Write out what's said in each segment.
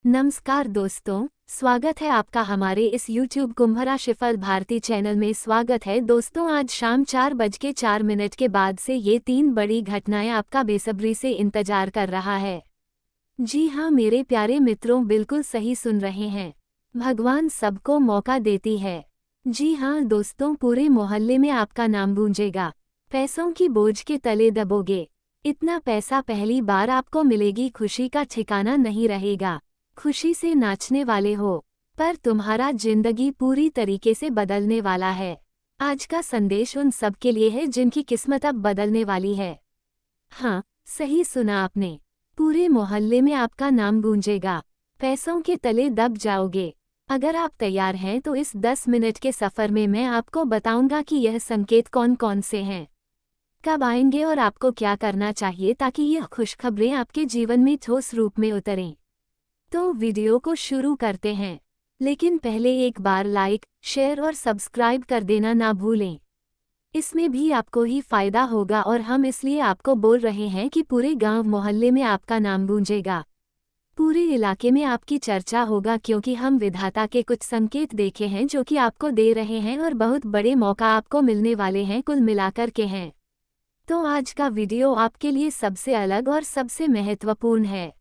नमस्कार दोस्तों, स्वागत है आपका हमारे इस YouTube कुंभ राशिफल भारती चैनल में। स्वागत है दोस्तों, आज शाम 4:04 के बाद से ये 3 बड़ी घटनाएं आपका बेसब्री से इंतजार कर रहा है। जी हाँ मेरे प्यारे मित्रों, बिल्कुल सही सुन रहे हैं। भगवान सबको मौका देती है। जी हाँ दोस्तों, पूरे मोहल्ले में आपका नाम गूंजेगा। पैसों की बोझ के तले दबोगे। इतना पैसा पहली बार आपको मिलेगी, खुशी का ठिकाना नहीं रहेगा। खुशी से नाचने वाले हो, पर तुम्हारा जिंदगी पूरी तरीके से बदलने वाला है। आज का संदेश उन सब के लिए है जिनकी किस्मत अब बदलने वाली है। हाँ, सही सुना आपने। पूरे मोहल्ले में आपका नाम गूंजेगा। पैसों के तले दब जाओगे। अगर आप तैयार हैं तो इस 10 मिनट के सफर में मैं आपको बताऊंगा कि यह संकेत कौन कौन से हैं, कब आएंगे और आपको क्या करना चाहिए ताकि यह खुशखबरें आपके जीवन में ठोस रूप में उतरें। तो वीडियो को शुरू करते हैं, लेकिन पहले एक बार लाइक, शेयर और सब्सक्राइब कर देना ना भूलें। इसमें भी आपको ही फायदा होगा और हम इसलिए आपको बोल रहे हैं कि पूरे गांव मोहल्ले में आपका नाम गूंजेगा। पूरे इलाके में आपकी चर्चा होगा, क्योंकि हम विधाता के कुछ संकेत देखे हैं जो कि आपको दे रहे हैं और बहुत बड़े मौका आपको मिलने वाले हैं, कुल मिलाकर के हैं। तो आज का वीडियो आपके लिए सबसे अलग और सबसे महत्वपूर्ण है।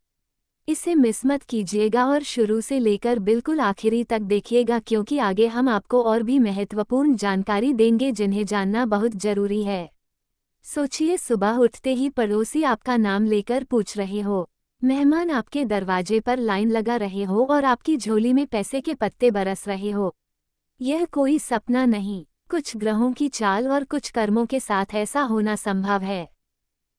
इसे मिस मत कीजिएगा और शुरू से लेकर बिल्कुल आखिरी तक देखिएगा, क्योंकि आगे हम आपको और भी महत्वपूर्ण जानकारी देंगे जिन्हें जानना बहुत जरूरी है। सोचिए, सुबह उठते ही पड़ोसी आपका नाम लेकर पूछ रहे हो, मेहमान आपके दरवाजे पर लाइन लगा रहे हो और आपकी झोली में पैसे के पत्ते बरस रहे हो। यह कोई सपना नहीं, कुछ ग्रहों की चाल और कुछ कर्मों के साथ ऐसा होना संभव है।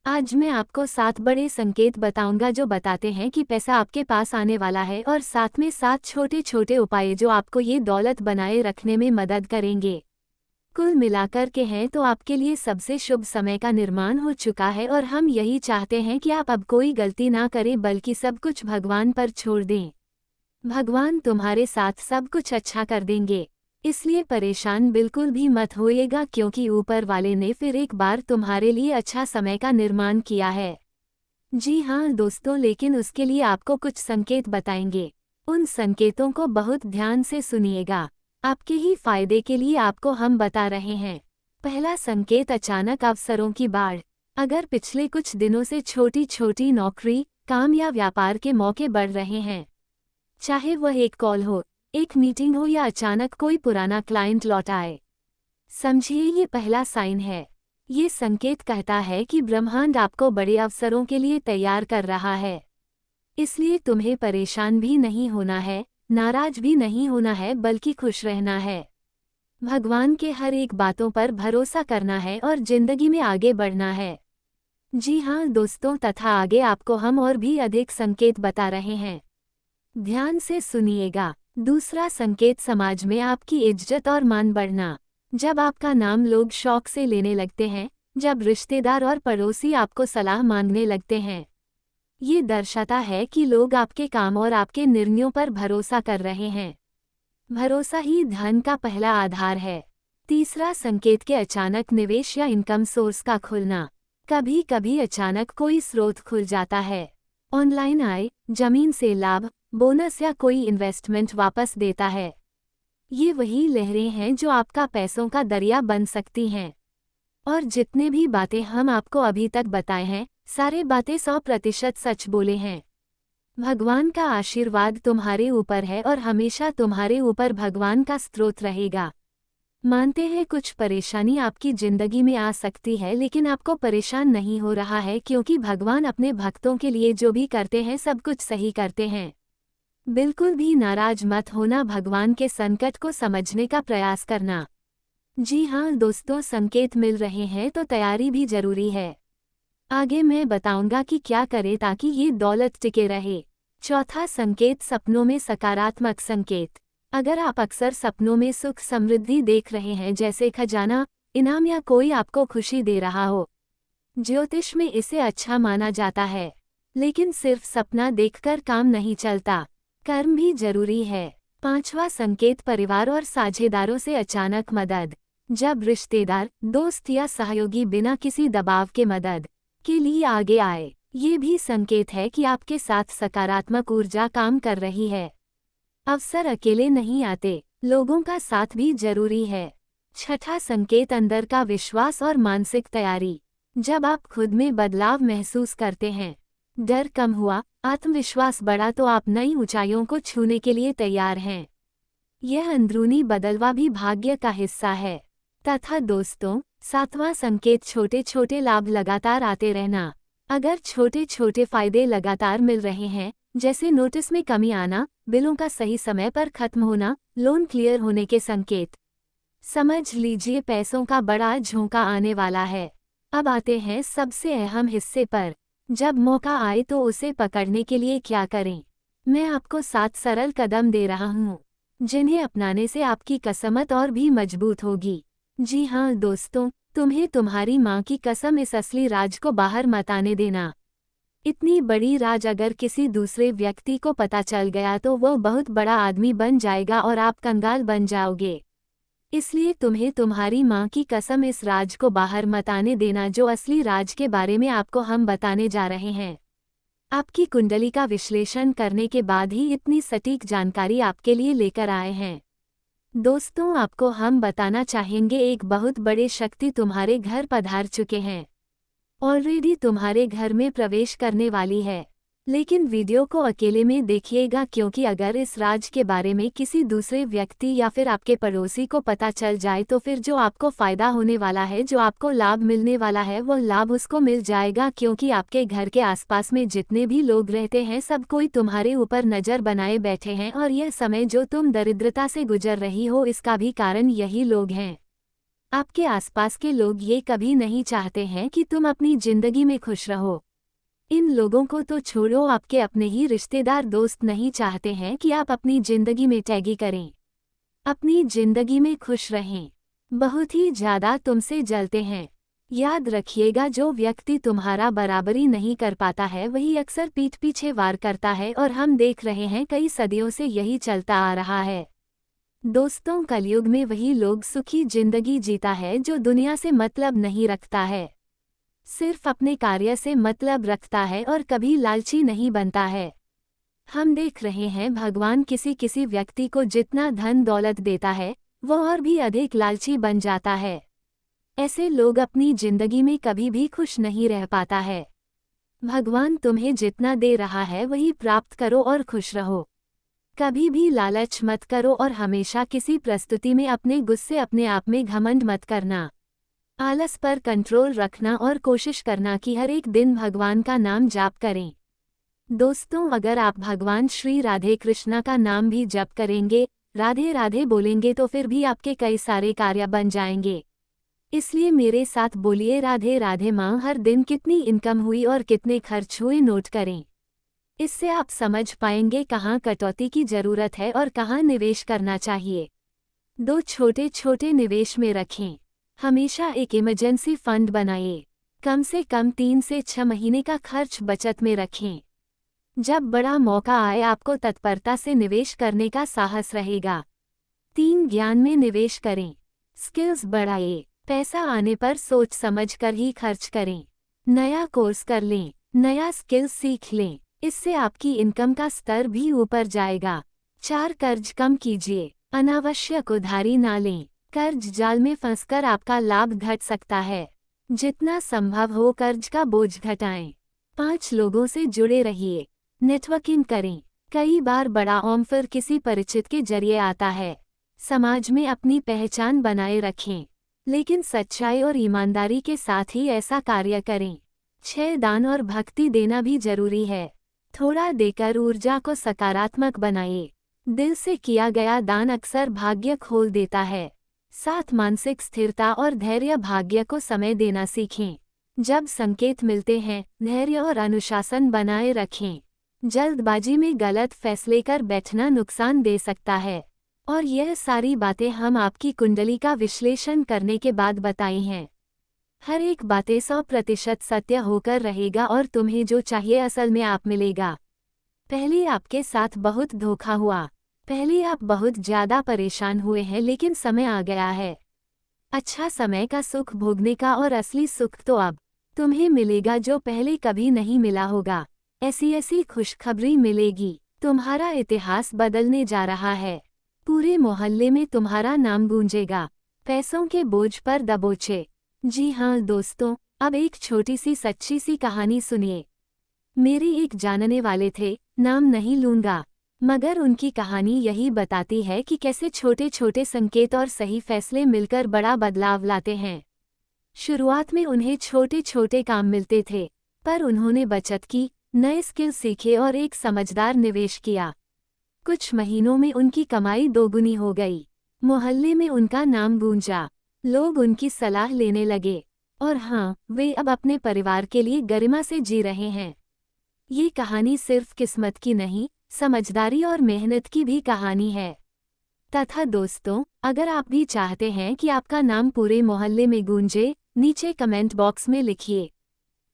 आज मैं आपको 7 बड़े संकेत बताऊंगा जो बताते हैं कि पैसा आपके पास आने वाला है, और साथ में 7 छोटे छोटे उपाय जो आपको ये दौलत बनाए रखने में मदद करेंगे। कुल मिलाकर के हैं तो आपके लिए सबसे शुभ समय का निर्माण हो चुका है, और हम यही चाहते हैं कि आप अब कोई गलती ना करें बल्कि सब कुछ भगवान पर छोड़ दें। भगवान तुम्हारे साथ सब कुछ अच्छा कर देंगे, इसलिए परेशान बिल्कुल भी मत होइएगा, क्योंकि ऊपर वाले ने फिर एक बार तुम्हारे लिए अच्छा समय का निर्माण किया है। जी हाँ दोस्तों, लेकिन उसके लिए आपको कुछ संकेत बताएंगे। उन संकेतों को बहुत ध्यान से सुनिएगा, आपके ही फायदे के लिए आपको हम बता रहे हैं। पहला संकेत, अचानक अवसरों की बाढ़। अगर पिछले कुछ दिनों से छोटी छोटी नौकरी, काम या व्यापार के मौके बढ़ रहे हैं, चाहे वह एक कॉल हो, एक मीटिंग हो या अचानक कोई पुराना क्लाइंट लौट आए, समझिए ये पहला साइन है। ये संकेत कहता है कि ब्रह्मांड आपको बड़े अवसरों के लिए तैयार कर रहा है। इसलिए तुम्हें परेशान भी नहीं होना है, नाराज भी नहीं होना है, बल्कि खुश रहना है। भगवान के हर एक बातों पर भरोसा करना है और जिंदगी में आगे बढ़ना है। जी हाँ दोस्तों, तथा आगे आपको हम और भी अधिक संकेत बता रहे हैं, ध्यान से सुनिएगा। दूसरा संकेत, समाज में आपकी इज्जत और मान बढ़ना। जब आपका नाम लोग शौक से लेने लगते हैं, जब रिश्तेदार और पड़ोसी आपको सलाह मांगने लगते हैं, ये दर्शाता है कि लोग आपके काम और आपके निर्णयों पर भरोसा कर रहे हैं। भरोसा ही धन का पहला आधार है। तीसरा संकेत के अचानक निवेश या इनकम सोर्स का खुलना। कभी कभी अचानक कोई स्रोत खुल जाता है, ऑनलाइन आय, जमीन से लाभ, बोनस या कोई इन्वेस्टमेंट वापस देता है। ये वही लहरें हैं जो आपका पैसों का दरिया बन सकती हैं। और जितने भी बातें हम आपको अभी तक बताए हैं, सारे बातें 100% सच बोले हैं। भगवान का आशीर्वाद तुम्हारे ऊपर है और हमेशा तुम्हारे ऊपर भगवान का स्रोत रहेगा। मानते हैं कुछ परेशानी आपकी जिंदगी में आ सकती है, लेकिन आपको परेशान नहीं हो रहा है, क्योंकि भगवान अपने भक्तों के लिए जो भी करते हैं सब कुछ सही करते हैं। बिल्कुल भी नाराज मत होना, भगवान के संकट को समझने का प्रयास करना। जी हाँ दोस्तों, संकेत मिल रहे हैं तो तैयारी भी जरूरी है। आगे मैं बताऊंगा कि क्या करें ताकि ये दौलत टिके रहे। चौथा संकेत, सपनों में सकारात्मक संकेत। अगर आप अक्सर सपनों में सुख समृद्धि देख रहे हैं, जैसे खजाना, इनाम या कोई आपको खुशी दे रहा हो, ज्योतिष में इसे अच्छा माना जाता है। लेकिन सिर्फ सपना देखकर काम नहीं चलता, कर्म भी जरूरी है। पांचवा संकेत, परिवार और साझेदारों से अचानक मदद। जब रिश्तेदार, दोस्त या सहयोगी बिना किसी दबाव के मदद के लिए आगे आए, ये भी संकेत है कि आपके साथ सकारात्मक ऊर्जा काम कर रही है। अवसर अकेले नहीं आते, लोगों का साथ भी जरूरी है। छठा संकेत अंदर का विश्वास और मानसिक तैयारी। जब आप खुद में बदलाव महसूस करते हैं, डर कम हुआ, आत्मविश्वास बढ़ा, तो आप नई ऊंचाइयों को छूने के लिए तैयार हैं। यह अंदरूनी बदलवा भी भाग्य का हिस्सा है। तथा दोस्तों, सातवां संकेत छोटे छोटे लाभ लगातार आते रहना। अगर छोटे छोटे फायदे लगातार मिल रहे हैं, जैसे नोटिस में कमी आना, बिलों का सही समय पर खत्म होना, लोन क्लियर होने के संकेत, समझ लीजिए पैसों का बड़ा झोंका आने वाला है। अब आते हैं सबसे अहम हिस्से पर। जब मौका आए तो उसे पकड़ने के लिए क्या करें? मैं आपको 7 सरल कदम दे रहा हूँ, जिन्हें अपनाने से आपकी किस्मत और भी मजबूत होगी। जी हाँ दोस्तों, तुम्हें तुम्हारी माँ की कसम, इस असली राज को बाहर मत आने देना। इतनी बड़ी राज अगर किसी दूसरे व्यक्ति को पता चल गया तो वो बहुत बड़ा आदमी बन जाएगा और आप कंगाल बन जाओगे। इसलिए तुम्हें तुम्हारी माँ की कसम, इस राज को बाहर मत आने देना, जो असली राज के बारे में आपको हम बताने जा रहे हैं। आपकी कुंडली का विश्लेषण करने के बाद ही इतनी सटीक जानकारी आपके लिए लेकर आए हैं। दोस्तों, आपको हम बताना चाहेंगे, एक बहुत बड़े शक्ति तुम्हारे घर पधार चुके हैं, ऑलरेडी तुम्हारे घर में प्रवेश करने वाली है। लेकिन वीडियो को अकेले में देखिएगा, क्योंकि अगर इस राज के बारे में किसी दूसरे व्यक्ति या फिर आपके पड़ोसी को पता चल जाए तो फिर जो आपको फायदा होने वाला है, जो आपको लाभ मिलने वाला है, वो लाभ उसको मिल जाएगा। क्योंकि आपके घर के आसपास में जितने भी लोग रहते हैं, सब कोई तुम्हारे ऊपर नजर बनाए बैठे हैं। और यह समय जो तुम दरिद्रता से गुजर रही हो, इसका भी कारण यही लोग हैं। आपके आसपास के लोग ये कभी नहीं चाहते हैं कि तुम अपनी जिंदगी में खुश रहो। इन लोगों को तो छोड़ो, आपके अपने ही रिश्तेदार दोस्त नहीं चाहते हैं कि आप अपनी जिंदगी में टैगी करें, अपनी जिंदगी में खुश रहें। बहुत ही ज्यादा तुमसे जलते हैं। याद रखिएगा, जो व्यक्ति तुम्हारा बराबरी नहीं कर पाता है, वही अक्सर पीठ पीछे वार करता है, और हम देख रहे हैं कई सदियों से यही चलता आ रहा है। दोस्तों, कलयुग में वही लोग सुखी जिंदगी जीता है जो दुनिया से मतलब नहीं रखता है, सिर्फ अपने कार्य से मतलब रखता है और कभी लालची नहीं बनता है। हम देख रहे हैं, भगवान किसी किसी व्यक्ति को जितना धन दौलत देता है, वो और भी अधिक लालची बन जाता है। ऐसे लोग अपनी जिंदगी में कभी भी खुश नहीं रह पाता है। भगवान तुम्हें जितना दे रहा है वही प्राप्त करो और खुश रहो। कभी भी लालच मत करो और हमेशा किसी प्रस्तुति में अपने गुस्से, अपने आप में घमंड मत करना। आलस पर कंट्रोल रखना और कोशिश करना कि हर एक दिन भगवान का नाम जाप करें। दोस्तों, अगर आप भगवान श्री राधे कृष्णा का नाम भी जप करेंगे, राधे राधे बोलेंगे, तो फिर भी आपके कई सारे कार्य बन जाएंगे। इसलिए मेरे साथ बोलिए, राधे राधे माँ। हर दिन कितनी इनकम हुई और कितने खर्च हुए नोट करें। इससे आप समझ पाएंगे कहाँ कटौती की जरूरत है और कहाँ निवेश करना चाहिए। 2 छोटे छोटे निवेश में रखें। हमेशा एक इमरजेंसी फंड बनाइए। कम से कम 3 से 6 महीने का खर्च बचत में रखें। जब बड़ा मौका आए, आपको तत्परता से निवेश करने का साहस रहेगा। 3 ज्ञान में निवेश करें। स्किल्स बढ़ाइए। पैसा आने पर सोच समझ कर ही खर्च करें। नया कोर्स कर लें, नया स्किल्स सीख लें, इससे आपकी इनकम का स्तर भी ऊपर जाएगा। 4 कर्ज कम कीजिए। अनावश्यक उधारी ना लें। कर्ज जाल में फंसकर आपका लाभ घट सकता है। जितना संभव हो कर्ज का बोझ घटाएं। 5 लोगों से जुड़े रहिए। नेटवर्किंग करें। कई बार बड़ा ऑफर किसी परिचित के जरिए आता है। समाज में अपनी पहचान बनाए रखें, लेकिन सच्चाई और ईमानदारी के साथ ही ऐसा कार्य करें। 6 दान और भक्ति देना भी जरूरी है। थोड़ा देकर ऊर्जा को सकारात्मक बनाइए। दिल से किया गया दान अक्सर भाग्य खोल देता है। 7 मानसिक स्थिरता और धैर्य। भाग्य को समय देना सीखें। जब संकेत मिलते हैं, धैर्य और अनुशासन बनाए रखें। जल्दबाजी में गलत फैसले कर बैठना नुकसान दे सकता है। और यह सारी बातें हम आपकी कुंडली का विश्लेषण करने के बाद बताई हैं। हर एक बातें 100% सत्य होकर रहेगा और तुम्हें जो चाहिए असल में आप मिलेगा। पहले आपके साथ बहुत धोखा हुआ, पहले आप बहुत ज्यादा परेशान हुए हैं, लेकिन समय आ गया है अच्छा समय का सुख भोगने का, और असली सुख तो अब तुम्हें मिलेगा जो पहले कभी नहीं मिला होगा। ऐसी ऐसी खुशखबरी मिलेगी। तुम्हारा इतिहास बदलने जा रहा है। पूरे मोहल्ले में तुम्हारा नाम गूंजेगा। पैसों के बोझ पर दबोचे। जी हाँ दोस्तों, अब एक छोटी सी सच्ची सी कहानी सुनिए। मेरे एक जानने वाले थे, नाम नहीं लूंगा, मगर उनकी कहानी यही बताती है कि कैसे छोटे छोटे संकेत और सही फैसले मिलकर बड़ा बदलाव लाते हैं। शुरुआत में उन्हें छोटे छोटे काम मिलते थे, पर उन्होंने बचत की, नए स्किल सीखे और एक समझदार निवेश किया। कुछ महीनों में उनकी कमाई दोगुनी हो गई। मोहल्ले में उनका नाम गूंजा। लोग उनकी सलाह लेने लगे। और हाँ, वे अब अपने परिवार के लिए गरिमा से जी रहे हैं। ये कहानी सिर्फ किस्मत की नहीं, समझदारी और मेहनत की भी कहानी है। तथा दोस्तों, अगर आप भी चाहते हैं कि आपका नाम पूरे मोहल्ले में गूंजे, नीचे कमेंट बॉक्स में लिखिए।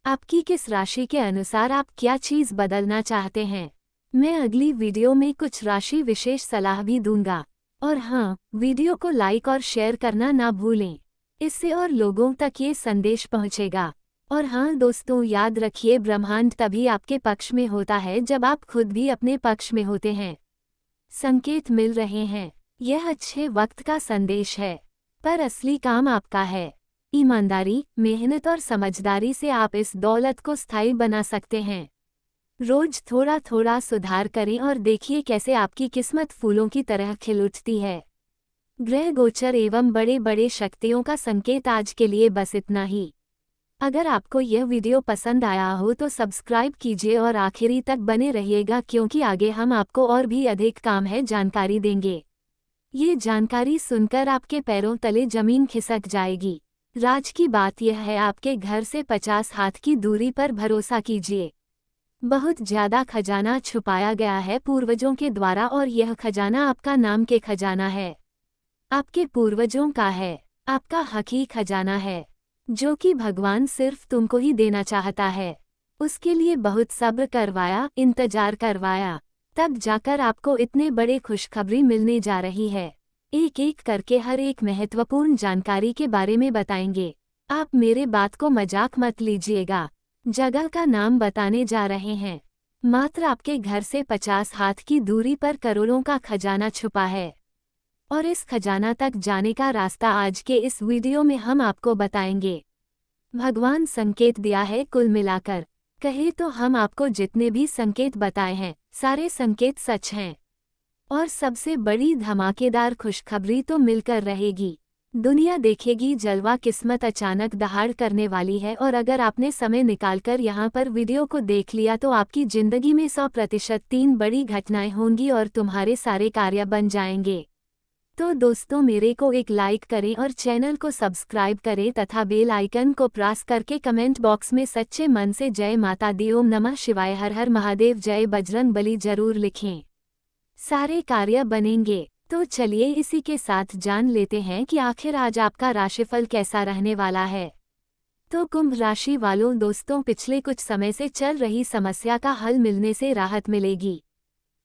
आपकी किस राशि के अनुसार आप क्या चीज़ बदलना चाहते हैं। मैं अगली वीडियो में कुछ राशि विशेष सलाह भी दूंगा। और हाँ, वीडियो को लाइक और शेयर करना ना भूलें। इससे और लोगों तक ये संदेश पहुंचेगा। और हाँ दोस्तों, याद रखिए, ब्रह्मांड तभी आपके पक्ष में होता है जब आप खुद भी अपने पक्ष में होते हैं। संकेत मिल रहे हैं, यह अच्छे वक्त का संदेश है, पर असली काम आपका है। ईमानदारी, मेहनत और समझदारी से आप इस दौलत को स्थायी बना सकते हैं। रोज थोड़ा थोड़ा सुधार करें और देखिए कैसे आपकी किस्मत फूलों की तरह खिल उठती है। ग्रह गोचर एवं बड़े बड़े शक्तियों का संकेत आज के लिए बस इतना ही। अगर आपको यह वीडियो पसंद आया हो तो सब्सक्राइब कीजिए और आखिरी तक बने रहिएगा, क्योंकि आगे हम आपको और भी अधिक काम है जानकारी देंगे। ये जानकारी सुनकर आपके पैरों तले जमीन खिसक जाएगी। राज की बात यह है, आपके घर से 50 हाथ की दूरी पर भरोसा कीजिए। बहुत ज्यादा खजाना छुपाया गया है पूर्वजों के द्वारा, और यह खजाना आपका नाम के खजाना है। आपके पूर्वजों का है, आपका हकी खजाना है, जो कि भगवान सिर्फ तुमको ही देना चाहता है। उसके लिए बहुत सब्र करवाया, इंतजार करवाया, तब जाकर आपको इतने बड़े खुशखबरी मिलने जा रही है। एक एक करके हर एक महत्वपूर्ण जानकारी के बारे में बताएंगे। आप मेरे बात को मजाक मत लीजिएगा। जगह का नाम बताने जा रहे हैं। मात्र आपके घर से 50 हाथ की दूरी पर करोड़ों का खजाना छुपा है, और इस खजाना तक जाने का रास्ता आज के इस वीडियो में हम आपको बताएंगे। भगवान संकेत दिया है, कुल मिलाकर कहे तो हम आपको जितने भी संकेत बताए हैं, सारे संकेत सच हैं। और सबसे बड़ी धमाकेदार खुशखबरी तो मिलकर रहेगी। दुनिया देखेगी जलवा, किस्मत अचानक दहाड़ करने वाली है। और अगर आपने समय निकालकर यहाँ पर वीडियो को देख लिया तो आपकी जिंदगी में 100% 3 बड़ी घटनाएं होंगी और तुम्हारे सारे कार्य बन जाएंगे। तो दोस्तों, मेरे को एक लाइक करें और चैनल को सब्सक्राइब करें तथा बेल आइकन को प्रेस करके कमेंट बॉक्स में सच्चे मन से जय माता दी, ओम नमः शिवाय, हर हर महादेव, जय बजरंग बली जरूर लिखें। सारे कार्य बनेंगे। तो चलिए इसी के साथ जान लेते हैं कि आखिर आज आपका राशिफल कैसा रहने वाला है। तो कुंभ राशि वालों दोस्तों, पिछले कुछ समय से चल रही समस्या का हल मिलने से राहत मिलेगी।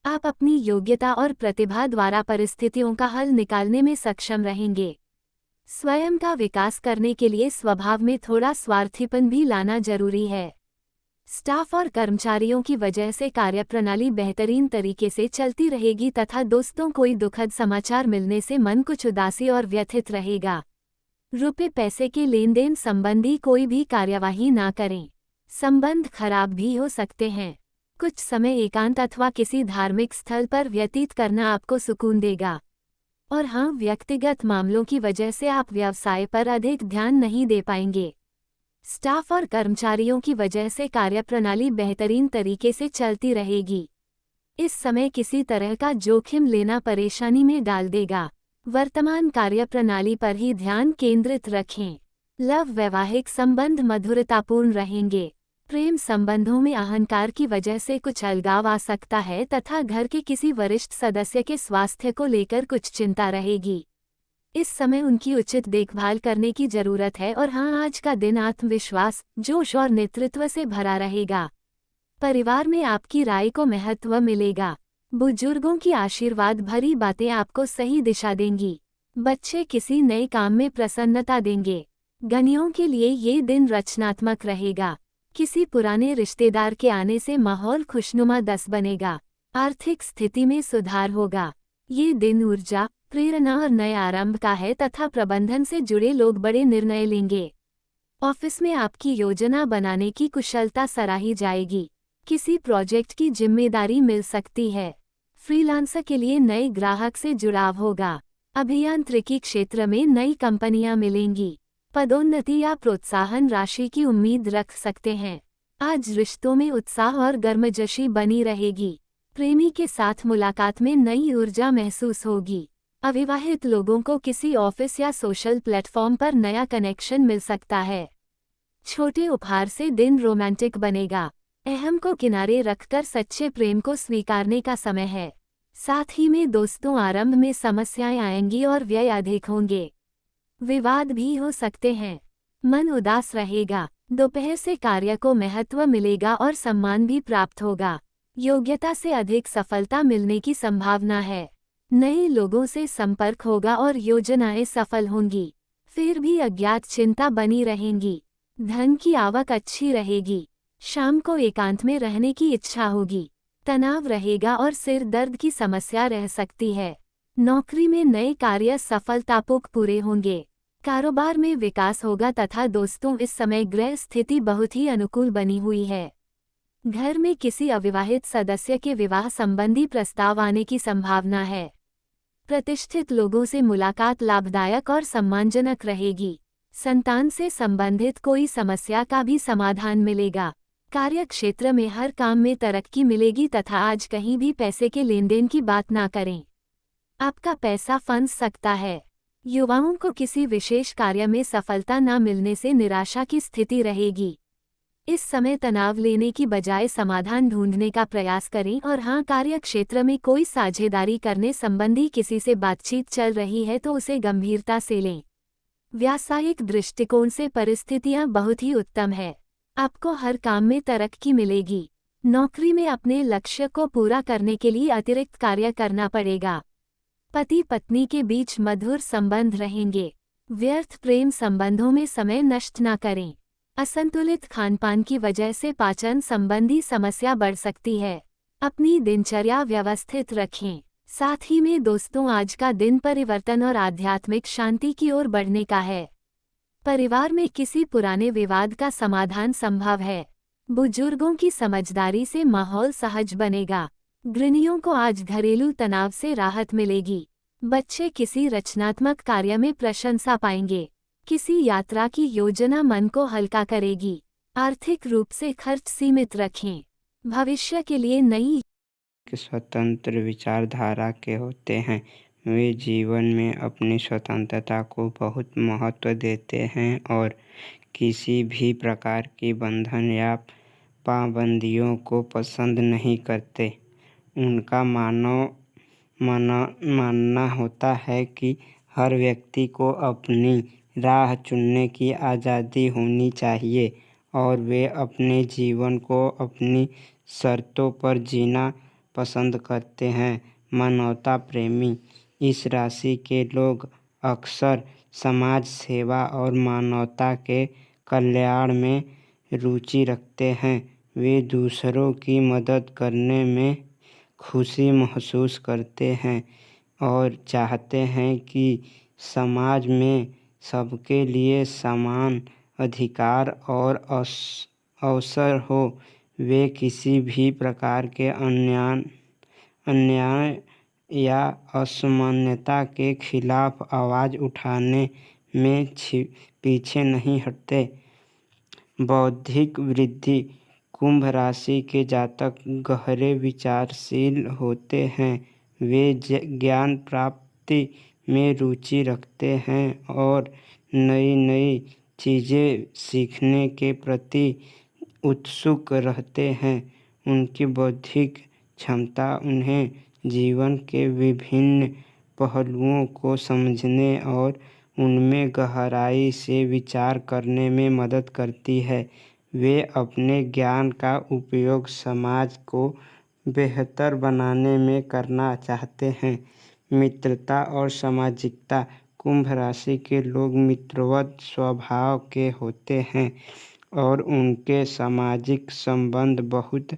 आप अपनी योग्यता और प्रतिभा द्वारा परिस्थितियों का हल निकालने में सक्षम रहेंगे। स्वयं का विकास करने के लिए स्वभाव में थोड़ा स्वार्थीपन भी लाना जरूरी है। स्टाफ और कर्मचारियों की वजह से कार्यप्रणाली बेहतरीन तरीके से चलती रहेगी तथा दोस्तों, कोई दुखद समाचार मिलने से मन कुछ उदासी और व्यथित रहेगा। रुपए पैसे के लेन देन संबंधी कोई भी कार्यवाही ना करें, संबंध खराब भी हो सकते हैं। कुछ समय एकांत अथवा किसी धार्मिक स्थल पर व्यतीत करना आपको सुकून देगा। और हाँ, व्यक्तिगत मामलों की वजह से आप व्यवसाय पर अधिक ध्यान नहीं दे पाएंगे। स्टाफ और कर्मचारियों की वजह से कार्यप्रणाली बेहतरीन तरीके से चलती रहेगी। इस समय किसी तरह का जोखिम लेना परेशानी में डाल देगा। वर्तमान कार्यप्रणाली पर ही ध्यान केंद्रित रखें। लव वैवाहिक संबंध मधुरतापूर्ण रहेंगे। प्रेम संबंधों में अहंकार की वजह से कुछ अलगाव आ सकता है तथा घर के किसी वरिष्ठ सदस्य के स्वास्थ्य को लेकर कुछ चिंता रहेगी। इस समय उनकी उचित देखभाल करने की जरूरत है। और हाँ, आज का दिन आत्मविश्वास, जोश और नेतृत्व से भरा रहेगा। परिवार में आपकी राय को महत्व मिलेगा। बुजुर्गों की आशीर्वाद भरी बातें आपको सही दिशा देंगी। बच्चे किसी नए काम में प्रसन्नता देंगे। कन्याओं के लिए ये दिन रचनात्मक रहेगा। किसी पुराने रिश्तेदार के आने से माहौल खुशनुमा बनेगा। आर्थिक स्थिति में सुधार होगा। ये दिन ऊर्जा, प्रेरणा और नए आरंभ का है तथा प्रबंधन से जुड़े लोग बड़े निर्णय लेंगे। ऑफिस में आपकी योजना बनाने की कुशलता सराही जाएगी। किसी प्रोजेक्ट की जिम्मेदारी मिल सकती है। फ्रीलांसर के लिए नए ग्राहक से जुड़ाव होगा। अभियांत्रिकी क्षेत्र में नई कंपनियां मिलेंगी। पदोन्नति या प्रोत्साहन राशि की उम्मीद रख सकते हैं। आज रिश्तों में उत्साह और गर्मजोशी बनी रहेगी। प्रेमी के साथ मुलाकात में नई ऊर्जा महसूस होगी। अविवाहित लोगों को किसी ऑफिस या सोशल प्लेटफॉर्म पर नया कनेक्शन मिल सकता है। छोटे उपहार से दिन रोमांटिक बनेगा। अहम को किनारे रखकर सच्चे प्रेम को स्वीकारने का समय है। साथ ही में दोस्तों, आरंभ में समस्याएं आएंगी और व्यय अधिक होंगे। विवाद भी हो सकते हैं। मन उदास रहेगा। दोपहर से कार्य को महत्व मिलेगा और सम्मान भी प्राप्त होगा। योग्यता से अधिक सफलता मिलने की संभावना है। नए लोगों से संपर्क होगा और योजनाएं सफल होंगी। फिर भी अज्ञात चिंता बनी रहेंगी। धन की आवक अच्छी रहेगी। शाम को एकांत में रहने की इच्छा होगी। तनाव रहेगा और सिर दर्द की समस्या रह सकती है। नौकरी में नए कार्य सफलतापूर्वक पूरे होंगे। कारोबार में विकास होगा तथा दोस्तों, इस समय ग्रह स्थिति बहुत ही अनुकूल बनी हुई है। घर में किसी अविवाहित सदस्य के विवाह संबंधी प्रस्ताव आने की संभावना है। प्रतिष्ठित लोगों से मुलाकात लाभदायक और सम्मानजनक रहेगी। संतान से संबंधित कोई समस्या का भी समाधान मिलेगा। कार्य क्षेत्र में हर काम में तरक्की मिलेगी तथा आज कहीं भी पैसे के लेनदेन की बात ना करें। आपका पैसा फंस सकता है। युवाओं को किसी विशेष कार्य में सफलता न मिलने से निराशा की स्थिति रहेगी। इस समय तनाव लेने की बजाय समाधान ढूंढने का प्रयास करें और हाँ, कार्य क्षेत्र में कोई साझेदारी करने संबंधी किसी से बातचीत चल रही है तो उसे गंभीरता से लें। व्यावसायिक दृष्टिकोण से परिस्थितियां बहुत ही उत्तम है। आपको हर काम में तरक्की मिलेगी। नौकरी में अपने लक्ष्य को पूरा करने के लिए अतिरिक्त कार्य करना पड़ेगा। पति पत्नी के बीच मधुर संबंध रहेंगे। व्यर्थ प्रेम संबंधों में समय नष्ट न करें। असंतुलित खानपान की वजह से पाचन संबंधी समस्या बढ़ सकती है। अपनी दिनचर्या व्यवस्थित रखें। साथ ही में दोस्तों, आज का दिन परिवर्तन और आध्यात्मिक शांति की ओर बढ़ने का है। परिवार में किसी पुराने विवाद का समाधान संभव है। बुजुर्गों की समझदारी से माहौल सहज बनेगा। गृहिणियों को आज घरेलू तनाव से राहत मिलेगी। बच्चे किसी रचनात्मक कार्य में प्रशंसा पाएंगे। किसी यात्रा की योजना मन को हल्का करेगी। आर्थिक रूप से खर्च सीमित रखें। भविष्य के लिए नई स्वतंत्र विचारधारा के होते हैं। वे जीवन में अपनी स्वतंत्रता को बहुत महत्व देते हैं और किसी भी प्रकार की बंधन या पाबंदियों को पसंद नहीं करते। उनका मानना होता है कि हर व्यक्ति को अपनी राह चुनने की आज़ादी होनी चाहिए और वे अपने जीवन को अपनी शर्तों पर जीना पसंद करते हैं। मानवता प्रेमी इस राशि के लोग अक्सर समाज सेवा और मानवता के कल्याण में रुचि रखते हैं। वे दूसरों की मदद करने में खुशी महसूस करते हैं और चाहते हैं कि समाज में सबके लिए समान अधिकार और अवसर हो। वे किसी भी प्रकार के अन्याय या असमानता के खिलाफ आवाज़ उठाने में पीछे नहीं हटते। बौद्धिक वृद्धि कुंभ राशि के जातक गहरे विचारशील होते हैं। वे ज्ञान प्राप्ति में रुचि रखते हैं और नई नई चीज़ें सीखने के प्रति उत्सुक रहते हैं। उनकी बौद्धिक क्षमता उन्हें जीवन के विभिन्न पहलुओं को समझने और उनमें गहराई से विचार करने में मदद करती है। वे अपने ज्ञान का उपयोग समाज को बेहतर बनाने में करना चाहते हैं। मित्रता और सामाजिकता कुंभ राशि के लोग मित्रवत स्वभाव के होते हैं और उनके सामाजिक संबंध बहुत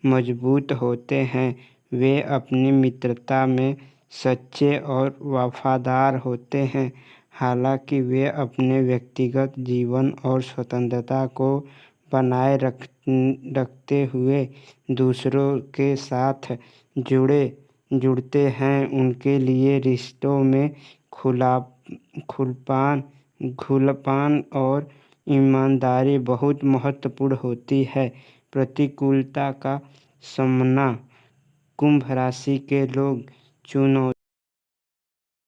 मजबूत होते हैं। वे अपनी मित्रता में सच्चे और वफादार होते हैं। हालांकि वे अपने व्यक्तिगत जीवन और स्वतंत्रता को बनाए रखते हुए दूसरों के साथ जुड़ते हैं। उनके लिए रिश्तों में खुलापन और ईमानदारी बहुत महत्वपूर्ण होती है। प्रतिकूलता का सामना कुंभ राशि के लोग चुनौती